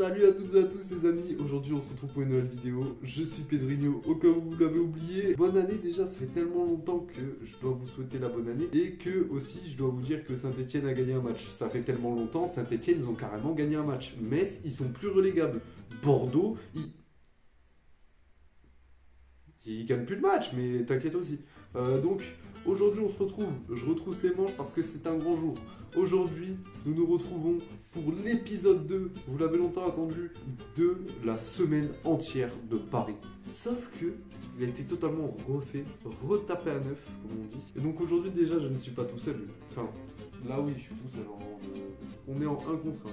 Salut à toutes et à tous les amis, aujourd'hui on se retrouve pour une nouvelle vidéo, je suis Pedrinho, au cas où vous l'avez oublié. Bonne année déjà, ça fait tellement longtemps que je dois vous souhaiter la bonne année. Et que aussi je dois vous dire que Saint-Etienne a gagné un match. Ça fait tellement longtemps, Saint-Etienne ils ont carrément gagné un match. Metz ils sont plus relégables. Bordeaux ils gagnent plus de match, mais t'inquiète aussi. Donc aujourd'hui on se retrouve, je retrousse les manches parce que c'est un grand jour. Aujourd'hui nous nous retrouvons pour l'épisode 2, vous l'avez longtemps attendu, de la semaine entière de Paris. Sauf que il a été totalement refait, retapé à neuf comme on dit. Et donc aujourd'hui déjà je ne suis pas tout seul. Enfin là oui je suis tout seul. On est en 1 contre 1.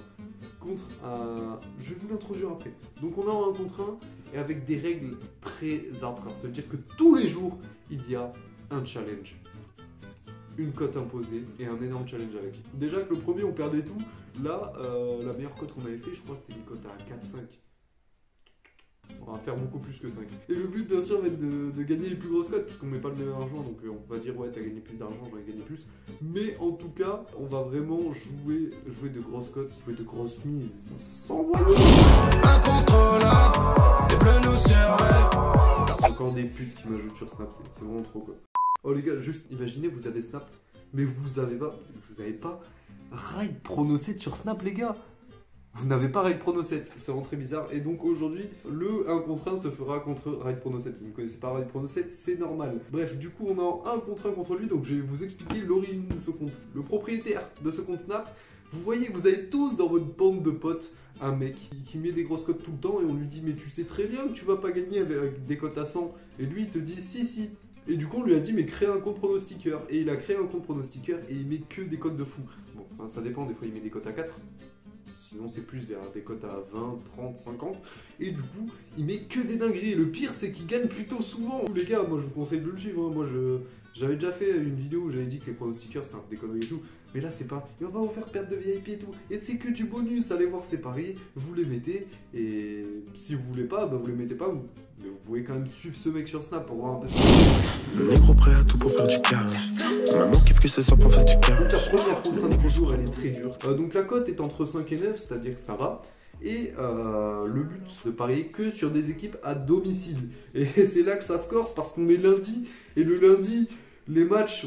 Contre un... Je vais vous l'introduire après. Donc on est en 1 contre 1 et avec des règles très hardcore. Ça veut dire que tous les jours il y a un challenge, une cote imposée et un énorme challenge avec. Déjà que le premier on perdait tout, là la meilleure cote qu'on avait fait je crois c'était une cote à 4-5. On va faire beaucoup plus que 5. Et le but bien sûr va être de gagner les plus grosses cotes puisqu'on met pas le même argent donc on va dire ouais t'as gagné plus d'argent, j'aurais gagné plus. Mais en tout cas on va vraiment jouer de grosses cotes, jouer de grosses mises. S'envoyer incontrôlable, les bleus nous surveillent. C'est encore des putes qui m'ajoutent sur Snap, c'est vraiment trop quoi. Oh les gars, juste imaginez vous avez Snap, mais vous avez pas Ride Prono 7 sur Snap les gars. Vous n'avez pas Ride Prono 7, c'est vraiment très bizarre. Et donc aujourd'hui, le 1 contre 1 se fera contre Ride Prono 7. Vous ne connaissez pas Ride Prono 7, c'est normal. Bref, du coup on est en 1 contre 1 contre lui, donc je vais vous expliquer l'origine de ce compte. Le propriétaire de ce compte Snap, vous voyez, vous avez tous dans votre bande de potes un mec qui met des grosses cotes tout le temps et on lui dit mais tu sais très bien que tu vas pas gagner avec des cotes à 100. Et lui il te dit si. Et du coup on lui a dit mais crée un compte pronostiqueur. Et il a créé un compte pronostiqueur et il met que des cotes de fou. Bon, enfin, ça dépend, des fois il met des cotes à 4. Sinon c'est plus vers des cotes à 20, 30, 50. Et du coup il met que des dingueries. Et le pire c'est qu'il gagne plutôt souvent. Les gars, moi je vous conseille de le suivre. Hein. Moi j'avais déjà fait une vidéo où j'avais dit que les pronostiqueurs c'était un peu des conneries et tout. Mais là c'est pas, et on va vous faire perdre de VIP et tout. Et c'est que du bonus, allez voir c'est pareil, vous les mettez. Et si vous voulez pas, bah vous les mettez pas. Mais vous pouvez quand même suivre ce mec sur Snap pour voir un peu ce le négro prêt à tout pour faire du cash. Maman kiffe que ses enfants fassent du cash. La première contrainte du jour elle est très dure. Donc la cote est entre 5 et 9, c'est-à-dire que ça va. Et le but de parier que sur des équipes à domicile. Et c'est là que ça se corse parce qu'on est lundi. Et le lundi, les matchs,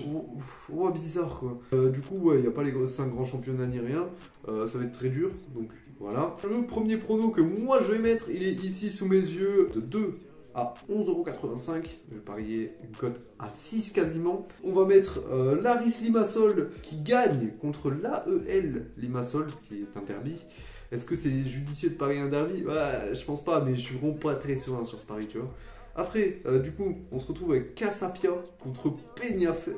bizarre quoi. Du coup, ouais, il n'y a pas les 5 grands championnats ni rien. Ça va être très dur. Donc voilà. Le premier prono que moi je vais mettre, il est ici sous mes yeux. De 2 à 11,85 €. Je vais parier une cote à 6 quasiment. On va mettre l'Aris Limassol qui gagne contre l'AEL Limassol, ce qui est un derby. Est-ce que c'est judicieux de parier un derby? Ouais, je pense pas, mais je suis vraiment pas très serein sur ce pari, tu vois. Après, du coup, on se retrouve avec Casapia contre Penafiel.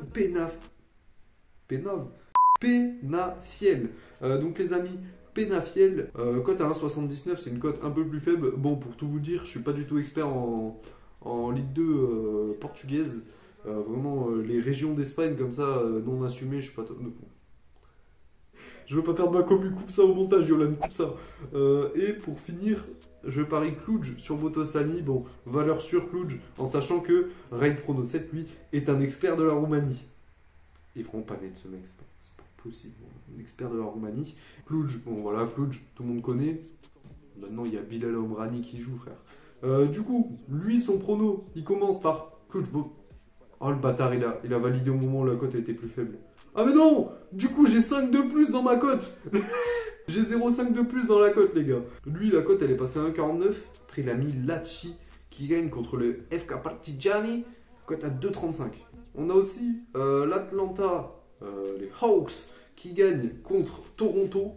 Donc les amis, Penafiel, cote à 1,79, c'est une cote un peu plus faible. Bon, pour tout vous dire, je suis pas du tout expert en Ligue 2 portugaise. Vraiment, les régions d'Espagne comme ça, non assumées, je suis pas... Je veux pas perdre ma commu, coupe ça au montage, Yolan, coupe ça. Et pour finir, je parie Cluj sur Botoslani. Bon, valeur sûre Cluj, en sachant que Ride Prono 7, lui, est un expert de la Roumanie. Il est vraiment pas net ce mec, c'est pas possible. Un expert de la Roumanie. Cluj, bon voilà, Cluj, tout le monde connaît. Maintenant, il y a Bilal Omrani qui joue, frère. Du coup, lui, son prono, il commence par Cluj. Oh, le bâtard, il a validé au moment où la cote était plus faible. Ah mais non! Du coup j'ai 5 de plus dans ma cote. J'ai 0,5 de plus dans la cote les gars. Lui la cote elle est passée à 1,49. Après il a mis Lacci qui gagne contre le FK Partigiani. Cote à 2,35. On a aussi l'Atlanta, les Hawks qui gagnent contre Toronto,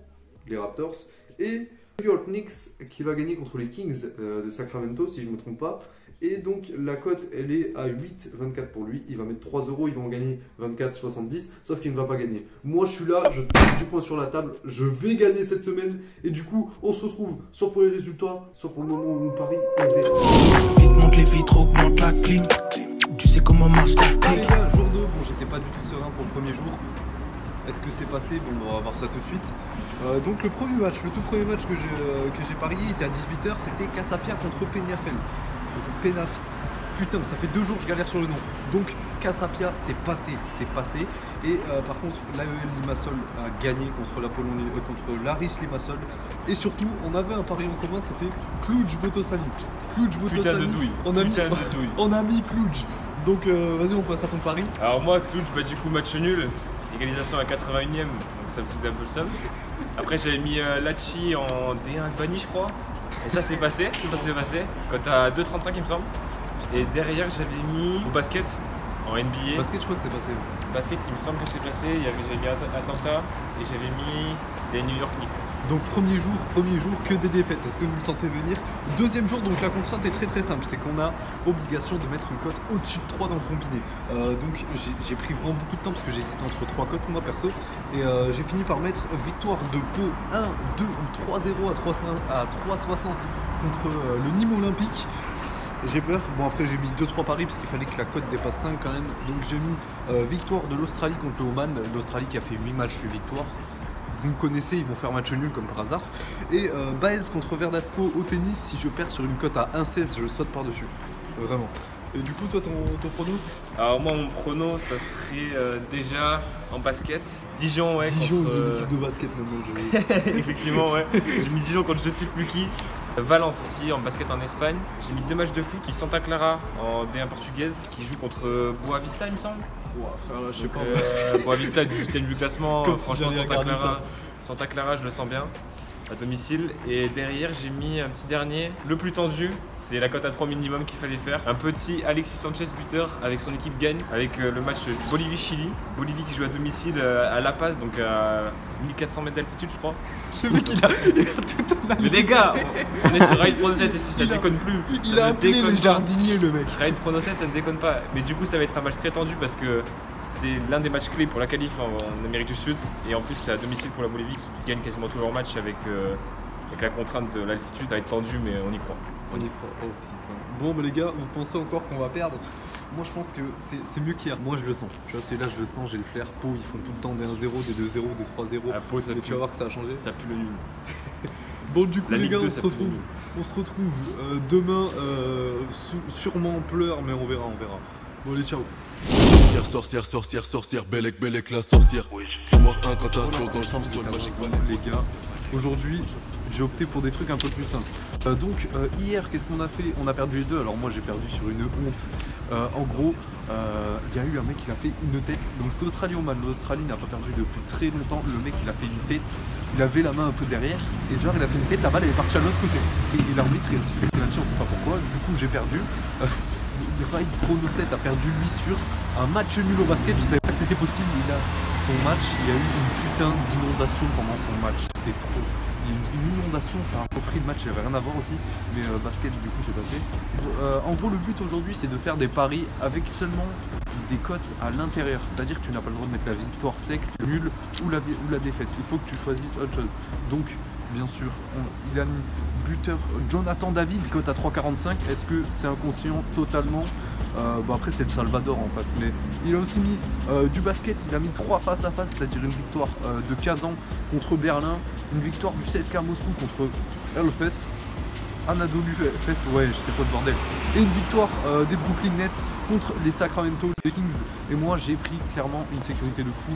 les Raptors. Et New York Knicks qui va gagner contre les Kings de Sacramento si je ne me trompe pas. Et donc la cote elle est à 8,24 pour lui. Il va mettre 3 €, il va en gagner 24,70. Sauf qu'il ne va pas gagner. Moi je suis là, je tape du poing sur la table. Je vais gagner cette semaine. Et du coup on se retrouve soit pour les résultats, soit pour le moment où on parie. Vite monte les vitres, augmente la clim. Tu sais comment marche la clim. Les gars, jour 2, bon j'étais pas du tout serein pour le premier jour. Est-ce que c'est passé? Bon, on va voir ça tout de suite. Donc le premier match, le tout premier match que j'ai parié, il était à 18 h. C'était Casapia contre Peñafiel. Putain, ça fait 2 jours que je galère sur le nom. Donc Casapia, c'est passé. Et par contre, l'AEL Limassol a gagné contre contre l'Aris Limassol. Et surtout, on avait un pari en commun, c'était Cluj Botosali. Cluj Botosali. On a mis Cluj. Donc vas-y, on passe à ton pari. Alors moi, Cluj, bah du coup match nul, égalisation à 81ème, donc ça me faisait un peu le seum. Après j'avais mis Lachi en D1 Albanie je crois. Et ça s'est passé, quand t'as 2,35 il me semble. Et derrière j'avais mis au basket en NBA. Basket, je crois que c'est passé. Basket, il me semble que c'est passé. J'avais mis Atlanta et j'avais mis les New York Knicks. Donc premier jour que des défaites. Est-ce que vous le sentez venir? Deuxième jour, donc la contrainte est très simple. C'est qu'on a obligation de mettre une cote au-dessus de 3 dans le combiné. Donc j'ai pris vraiment beaucoup de temps parce que j'hésitais entre 3 cotes moi perso. Et j'ai fini par mettre victoire de Pau 1, 2 ou 3-0 à 3,60 contre le Nîmes Olympique. J'ai peur. Bon, après j'ai mis 2-3 paris parce qu'il fallait que la cote dépasse 5 quand même. Donc j'ai mis victoire de l'Australie contre le Oman. L'Australie qui a fait 8 matchs 8 victoires. Vous me connaissez, ils vont faire match nul comme par hasard. Et Baez contre Verdasco au tennis. Si je perds sur une cote à 1,16, je saute par-dessus. Vraiment. Et du coup, toi, ton prono? Alors moi, mon prono, ça serait déjà en basket. Dijon, ouais. Dijon, contre... une équipe de basket maintenant. Effectivement, ouais. J'ai mis Dijon contre je sais plus qui. Valence aussi en basket en Espagne. J'ai mis 2 matchs de foot. Santa Clara en D1 portugaise qui joue contre Boavista, il me semble. Ouah, frère, là, je sais pas. Boavista, 18ème du classement. Comme franchement, si Santa Clara, je le sens bien. À domicile. Et derrière, j'ai mis un petit dernier, le plus tendu. C'est la cote à 3 minimum qu'il fallait faire. Un petit Alexis Sanchez buteur avec son équipe gagne. Avec le match Bolivie-Chili. Bolivie qui joue à domicile à La Paz, donc à 1400 mètres d'altitude, je crois. Le mec, il a tout Mais les gars, on est sur Ride Pro 7 ici, ça déconne plus. Il a appelé les jardiniers, le mec. Ride Pro 7, ça ne déconne pas. Mais du coup, ça va être un match très tendu parce que c'est l'un des matchs clés pour la qualif en Amérique du Sud. Et en plus, c'est à domicile pour la Bolivie qui gagne quasiment tous leurs matchs avec la contrainte de l'altitude à être tendue, mais on y croit. On y croit. Oh putain. Bon, bah les gars, vous pensez encore qu'on va perdre? Moi, je pense que c'est mieux qu'hier. Moi, je le sens. Tu vois, celui-là, je le sens, j'ai le flair. Pau, ils font tout le temps des 1-0, des 2-0, des 3-0. À Pau, ça et tu vas voir que ça a changé. Ça pue le nul. Bon, du coup, La les Ligue gars, 2, on se retrouve demain, sûrement en pleurs, mais on verra. Bon, allez, ciao. Sorcière, Bellec, la sorcière. Grimoire incantation dans le sous-sol, magique balai. Les gars, aujourd'hui, j'ai opté pour des trucs un peu plus simples. Donc, hier, qu'est-ce qu'on a fait? On a perdu les deux. Alors, moi, j'ai perdu sur une honte. En gros, il y a eu un mec qui a fait une tête. Donc, c'était Australie-Oman. L'Australie n'a pas perdu depuis très longtemps. Le mec, il a fait une tête. Il avait la main un peu derrière. Et genre, il a fait une tête. La balle, elle est partie à l'autre côté. Et l'arbitre, il a sifflé penalty, on sait pas pourquoi. Du coup, j'ai perdu. Ride Chrono 7 a perdu lui sur un match nul au basket. Je savais pas que c'était possible. Son match, il y a eu une putain d'inondation pendant son match. C'est trop. Il y a eu une inondation, ça a repris le match, il n'y avait rien à voir aussi. Mais basket, du coup, j'ai passé. En gros, le but aujourd'hui, c'est de faire des paris avec seulement des cotes à l'intérieur. C'est-à-dire que tu n'as pas le droit de mettre la victoire sec, le nul ou la défaite. Il faut que tu choisisses autre chose. Donc, bien sûr, il a mis buteur Jonathan David, cote à 3,45. Est-ce que c'est inconscient? Totalement. Bon, après, c'est le Salvador en face. Mais il a aussi mis du basket. Il a mis 3 face à face, c'est-à-dire une victoire de Kazan contre Berlin, une victoire du CSKA Moscou contre Elfes, Anadolu Efes, ouais, je sais pas de bordel, et une victoire des Brooklyn Nets contre les Sacramento Kings. Et moi, j'ai pris clairement une sécurité de fou.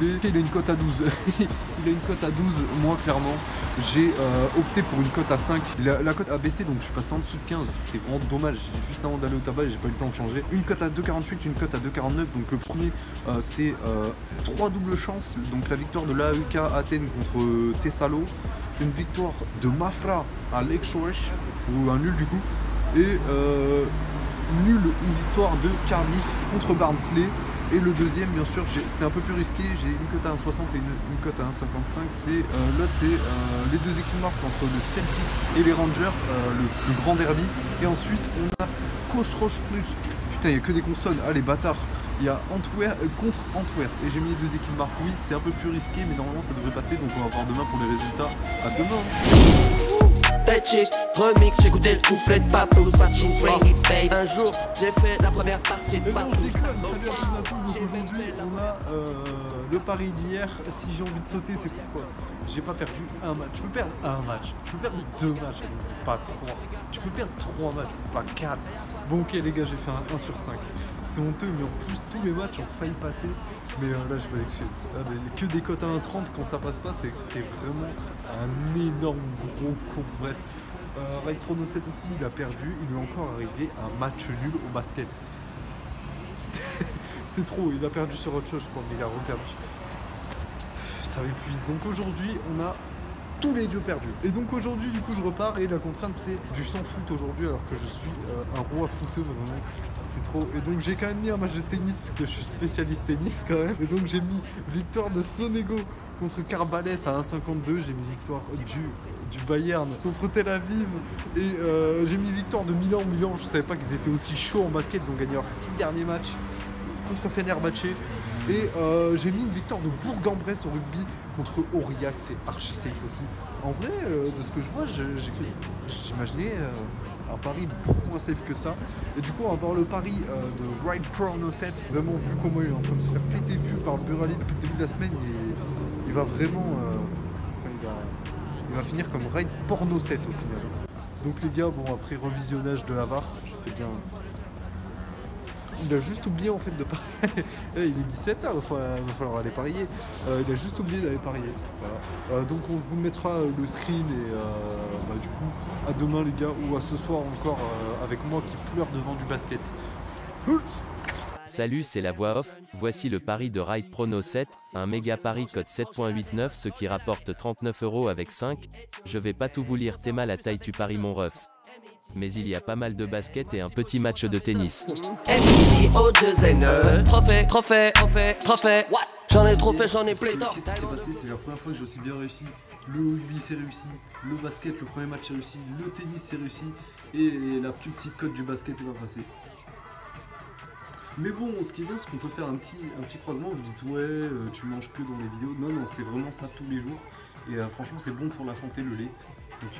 Lui, il a une cote à 12. Il a une cote à 12. Moi, clairement, j'ai opté pour une cote à 5. La cote a baissé, donc je suis passé en dessous de 15. C'est vraiment dommage. Juste avant d'aller au tabac, j'ai pas eu le temps de changer. Une cote à 2,48, une cote à 2,49. Donc le premier, c'est 3 doubles chances. Donc la victoire de l'AEK Athènes contre Thessalo. Une victoire de Mafra à Lake Shoresh, ou un nul du coup. Et nul ou victoire de Cardiff contre Barnsley. Et le deuxième, bien sûr, c'était un peu plus risqué. J'ai une cote à 1,60 et une cote à 1,55. L'autre, c'est les deux équipes marques entre le Celtics et les Rangers, le grand derby. Et ensuite, on a Coach Roche Plus. Putain, il n'y a que des consonnes. Ah, les bâtards. Il y a Antwerp contre Antwerp. Et j'ai mis les deux équipes marques. Oui, c'est un peu plus risqué, mais normalement, ça devrait passer. Donc, on va voir demain pour les résultats. À demain. Bad chick, remix, j'ai goûté le couplet de Papou, Swatching, Swingy, Babe. Un jour, j'ai fait la première partie de Papou. Salut à tous. Donc aujourd'hui, on a le pari d'hier. Si j'ai envie de sauter, c'est pourquoi. J'ai pas perdu un match. Tu peux perdre un match. Tu peux perdre 2 matchs, pas 3. Tu peux perdre 3 matchs, pas 4. Bon, ok, les gars, j'ai fait un 1 sur 5. C'est honteux, mais en plus, tous mes matchs ont failli passer. Mais là, j'ai pas d'excuses. Que des cotes à 1,30 quand ça passe pas, c'est que t'es vraiment un énorme gros con. Bref. Raid Prono 7 aussi, il a perdu. Il lui est encore arrivé un match nul au basket. C'est trop, il a perdu sur autre chose, je crois, mais il a reperdu. Ça m'épuise. Donc aujourd'hui, on a tous les dieux perdus. Et donc aujourd'hui, du coup, je repars et la contrainte, c'est du sans foot aujourd'hui, alors que je suis un roi footeux, vraiment. C'est trop. Et donc j'ai quand même mis un match de tennis, parce que je suis spécialiste tennis quand même. Et donc j'ai mis victoire de Sonego contre Carbales à 1,52. J'ai mis victoire du Bayern contre Tel Aviv. Et j'ai mis victoire de Milan. Milan, je savais pas qu'ils étaient aussi chauds en basket. Ils ont gagné leurs 6 derniers matchs contre Fenerbahçe. Et j'ai mis une victoire de Bourg-en-Bresse au rugby contre Aurillac, c'est archi safe aussi. En vrai, de ce que je vois, j'imaginais un pari beaucoup moins safe que ça. Et du coup, on va voir le pari de Raid Prono 7. Vraiment, vu comment il est en train de se faire péter le cul par le buraliste depuis le début de la semaine, il va vraiment... il va finir comme Raid Porno 7 au final. Donc les gars, bon, après revisionnage de la VAR, c'est bien... Il a juste oublié en fait de parier. Il est 17h, il va falloir aller parier. Il a juste oublié d'aller parier. Voilà. Donc on vous mettra le screen et du coup à demain les gars, ou à ce soir encore avec moi qui pleure devant du basket. Salut, c'est la voix off. Voici le pari de Raid Prono 7, un méga pari code 7.89, ce qui rapporte 39 € avec 5. Je vais pas tout vous lire, t'es mal à taille, tu paries mon ref. Mais il y a pas mal de basket et un petit match de tennis. Trophée. J'en ai trop fait, j'en ai pléthore. Qu'est-ce qui s'est passé? C'est la première fois que j'ai aussi bien réussi. Le rugby c'est réussi, le basket, le premier match c'est réussi, le tennis c'est réussi, et la plus petite cote du basket est pas passée. Mais bon, ce qui est bien, c'est qu'on peut faire un petit croisement. Vous dites ouais, tu manges que dans les vidéos. Non, c'est vraiment ça tous les jours. Et franchement, c'est bon pour la santé, le lait. Donc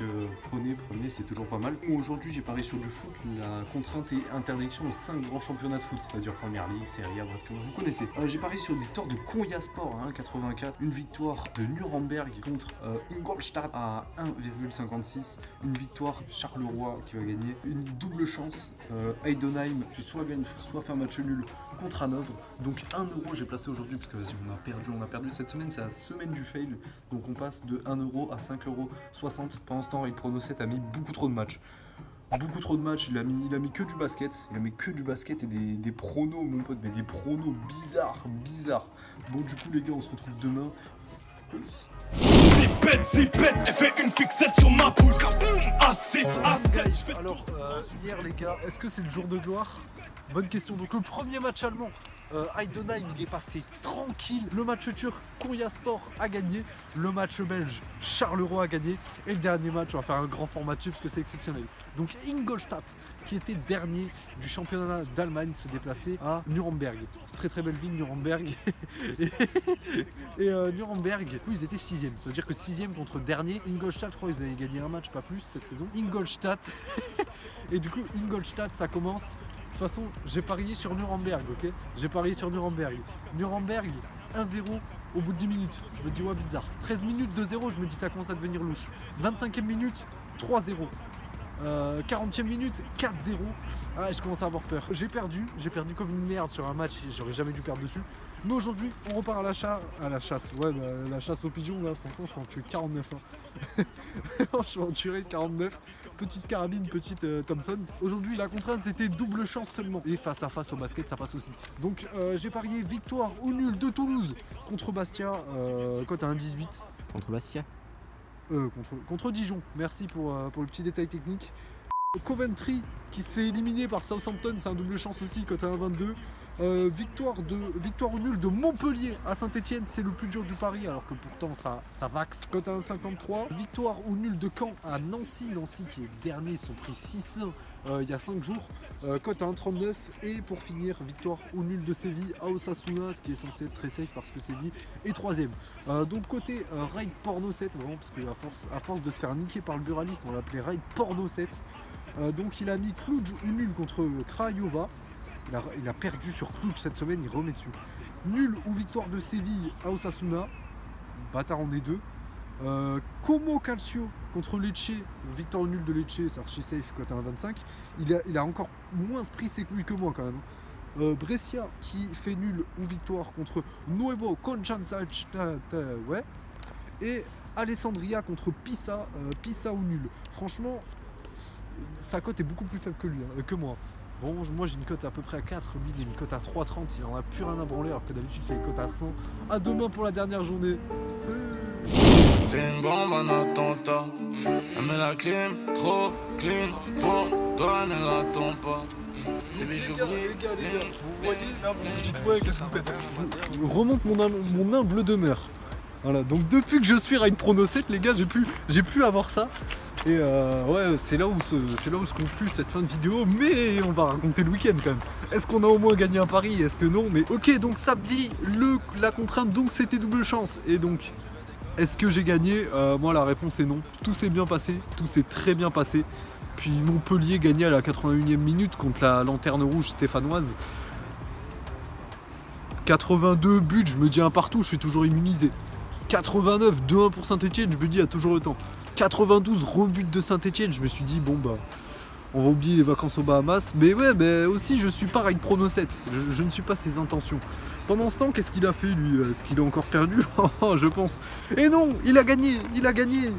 prenez, c'est toujours pas mal. Aujourd'hui j'ai parié sur du foot, la contrainte et interdiction aux 5 grands championnats de foot, c'est-à-dire Première Ligue, Serie A, bref, vous connaissez. J'ai parié sur une victoire de Konyaspor à 1,84, une victoire de Nuremberg contre Ingolstadt à 1,56, une victoire Charleroi qui va gagner, une double chance Heidenheim qui soit gagne, soit fait un match nul contre Hanovre. Donc 1 € j'ai placé aujourd'hui parce que vas-y, on a perdu cette semaine, c'est la semaine du fail. Donc on passe de 1 € à 5,60 €. Pendant ce temps, Raid Prono 7 a mis beaucoup trop de matchs. Beaucoup trop de matchs, il a mis que du basket. Il a mis que du basket et des pronos, mon pote, mais des pronos bizarres. Bon, du coup, les gars, on se retrouve demain. Zipette, et fait une fixette sur ma poule. A6, A7. Alors, hier, les gars, est-ce que c'est le jour de gloire? Bonne question. Donc, le premier match allemand. Heidenheim, il est passé tranquille. Le match turc, Konyaspor a gagné. Le match belge, Charleroi a gagné. Et le dernier match, on va faire un grand format dessus parce que c'est exceptionnel. Donc Ingolstadt, qui était dernier du championnat d'Allemagne, se déplaçait à Nuremberg. Très belle ville, Nuremberg. et Nuremberg, du coup, ils étaient 6e. Ça veut dire que 6e contre dernier. Ingolstadt, je crois qu'ils avaient gagné un match, pas plus, cette saison. Ingolstadt. Et du coup, Ingolstadt, ça commence. De toute façon, j'ai parié sur Nuremberg, ok? J'ai parié sur Nuremberg. Nuremberg, 1-0 au bout de 10 minutes. Je me dis, ouais, bizarre. 13 minutes, 2-0, je me dis, ça commence à devenir louche. 25e minute, 3-0. 40e minute, 4-0. Ah, je commence à avoir peur. J'ai perdu comme une merde sur un match, j'aurais jamais dû perdre dessus. Mais aujourd'hui, on repart à la chasse. Ouais, la chasse aux pigeons, là, franchement, je vais en tuer 49. Hein. Je vais en tuer 49. Petite carabine, petite Thompson. Aujourd'hui, la contrainte, c'était double chance seulement. Et face à face au basket, ça passe aussi. Donc, j'ai parié victoire ou nul de Toulouse contre Bastia, cote à 1,18. Contre Bastia Contre Dijon. Merci pour le petit détail technique. Coventry qui se fait éliminer par Southampton, c'est un double chance aussi, cote à 1,22. Victoire ou nul de Montpellier à Saint-Etienne, c'est le plus dur du pari alors que pourtant ça vaxe, cote à 1,53. Victoire ou nul de Caen à Nancy qui est dernier, ils sont pris 6-1 il y a 5 jours, cote à 1,39. Et pour finir, victoire ou nul de Séville à Osasuna, ce qui est censé être très safe parce que Séville est 3ème. Donc côté Raid Porno 7, vraiment, parce que à force de se faire niquer par le buraliste, on l'appelait Raid Porno 7. Donc il a mis Cluj ou nul contre Craiova. Il a perdu sur Cluj cette semaine, il remet dessus. Nul ou victoire de Séville à Osasuna. Bâtard, on est deux. Como Calcio contre Lecce, victoire nulle de Lecce, c'est archi safe, cote à 1,25. Il a encore moins pris ses couilles que moi quand même. Brescia qui fait nul ou victoire contre Nuevo Constanza, ouais. Et Alessandria contre Pisa, Pisa ou nul. Franchement, sa cote est beaucoup plus faible que lui, que moi. Bon, moi j'ai une cote à peu près à 4, lui il a une cote à 3,30, il en a plus rien à branler alors que d'habitude il fait une cote à 100. À demain pour la dernière journée. C'est une bombe en attentat. Elle met la clim, trop clean. Pour toi, elle ne l'attend pas. Les gars, vous voyez là, vous me dites ouais, qu'est-ce que vous faites? Je remonte mon humble demeure. Voilà, donc depuis que je suis Ride Prono 7, les gars, j'ai pu avoir ça. Et ouais, c'est là où se conclut cette fin de vidéo, mais on va raconter le week-end quand même. Est-ce qu'on a au moins gagné un pari? Est-ce que non? Mais ok, donc samedi, la contrainte, donc c'était double chance. Et donc, est-ce que j'ai gagné? Moi, la réponse est non. Tout s'est bien passé, tout s'est très bien passé. Puis Montpellier gagnait à la 81e minute contre la Lanterne Rouge stéphanoise. 82 buts, je me dis un partout, je suis toujours immunisé. 89, 2-1 pour Saint-Etienne, je me dis il y a toujours le temps. 92 rebuts de Saint-Etienne, je me suis dit bon bah on va oublier les vacances aux Bahamas. Mais ouais, mais aussi je suis pas Ride Prono 7, je ne suis pas ses intentions. Pendant ce temps, qu'est-ce qu'il a fait lui? Est-ce qu'il a encore perdu? Je pense. Et non, il a gagné,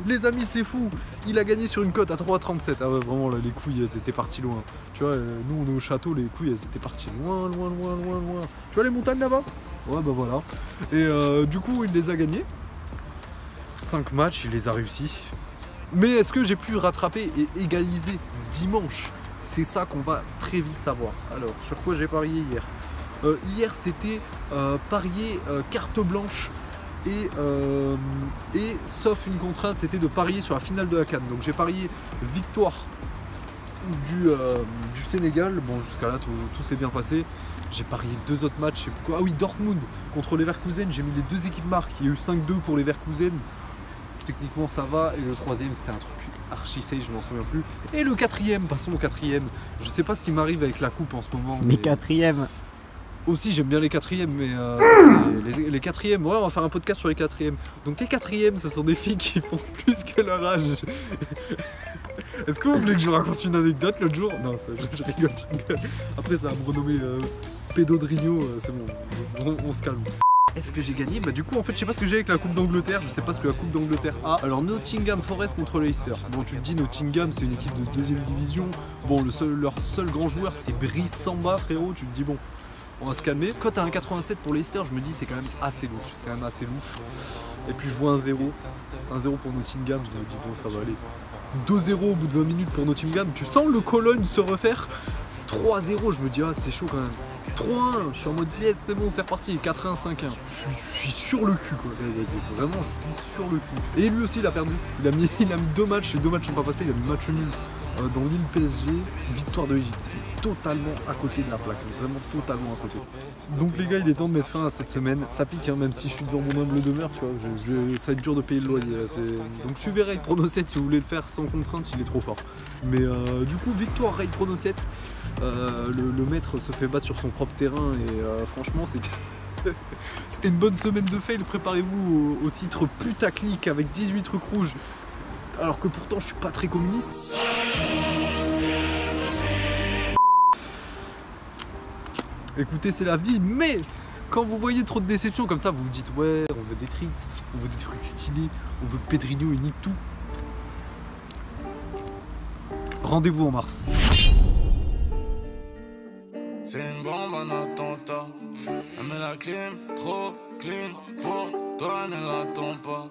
les amis, c'est fou. Il a gagné sur une cote à 3,37. Ah ouais, vraiment là, les couilles elles étaient parties loin. Tu vois, nous on est au château, les couilles elles étaient parties loin. Tu vois les montagnes là-bas? Ouais bah voilà. Et du coup il les a gagnés. 5 matchs, il les a réussis. Mais est-ce que j'ai pu rattraper et égaliser dimanche? C'est ça qu'on va très vite savoir. Alors, sur quoi j'ai parié hier? Hier, c'était parier carte blanche et sauf une contrainte, c'était de parier sur la finale de la CAN. Donc j'ai parié victoire du Sénégal. Bon, jusqu'à là, tout s'est bien passé. J'ai parié 2 autres matchs, je sais plus quoi. Ah oui, Dortmund contre Leverkusen. J'ai mis les 2 équipes marques. Il y a eu 5-2 pour Leverkusen. Techniquement ça va, et le 3e c'était un truc archi safe, je m'en souviens plus. Et le 4e, passons au 4e. Je sais pas ce qui m'arrive avec la coupe en ce moment. Mais 4e aussi j'aime bien les 4e, mais les 4e, ouais on va faire un podcast sur les 4e. Donc les 4e ce sont des filles qui font plus que leur âge. Est-ce que vous voulez que je vous raconte une anecdote l'autre jour? Non, je rigole. Après ça va me renommer Pédodrigno, c'est bon, on se calme. Est-ce que j'ai gagné? Bah du coup en fait je sais pas ce que j'ai avec la Coupe d'Angleterre, je sais pas ce que la Coupe d'Angleterre a. Alors Nottingham Forest contre Leicester. Bon tu te dis Nottingham c'est une équipe de 2e division. Bon leur seul grand joueur c'est Brice Samba frérot, tu te dis bon on va se calmer. Cote à 1,87 pour Leicester, je me dis c'est quand même assez louche. Et puis je vois 1-0. 1-0 pour Nottingham, je me dis bon ça va aller. 2-0 au bout de 20 minutes pour Nottingham. Tu sens le Cologne se refaire. 3-0, je me dis ah c'est chaud quand même. 3-1, je suis en mode yes, c'est bon, c'est reparti. 4-1, 5-1. Je suis sur le cul quoi. Vraiment, je suis sur le cul. Et lui aussi, il a perdu. Il a mis 2 matchs, les 2 matchs sont pas passés. Il a mis match nul dans l'île PSG, victoire de l'Égypte. Totalement à côté de la plaque, vraiment totalement à côté. Donc les gars, il est temps de mettre fin à cette semaine. Ça pique, hein, même si je suis devant mon humble demeure, tu vois. Ça va être dur de payer le loyer. Donc suivez Ride Prono 7 si vous voulez le faire sans contrainte, il est trop fort. Mais du coup, victoire Ride Prono 7. Le maître se fait battre sur son propre terrain et franchement c'était c'était une bonne semaine de fail. Préparez-vous au titre putaclic avec 18 trucs rouges alors que pourtant je suis pas très communiste. Écoutez, c'est la vie, mais quand vous voyez trop de déceptions comme ça, vous vous dites ouais, on veut des tricks, on veut des trucs stylés, on veut que Pedrinho il nique tout. Rendez-vous en mars. C'est une bombe en attentat. Elle met la clim, trop clean. Pour toi, elle ne l'attend pas.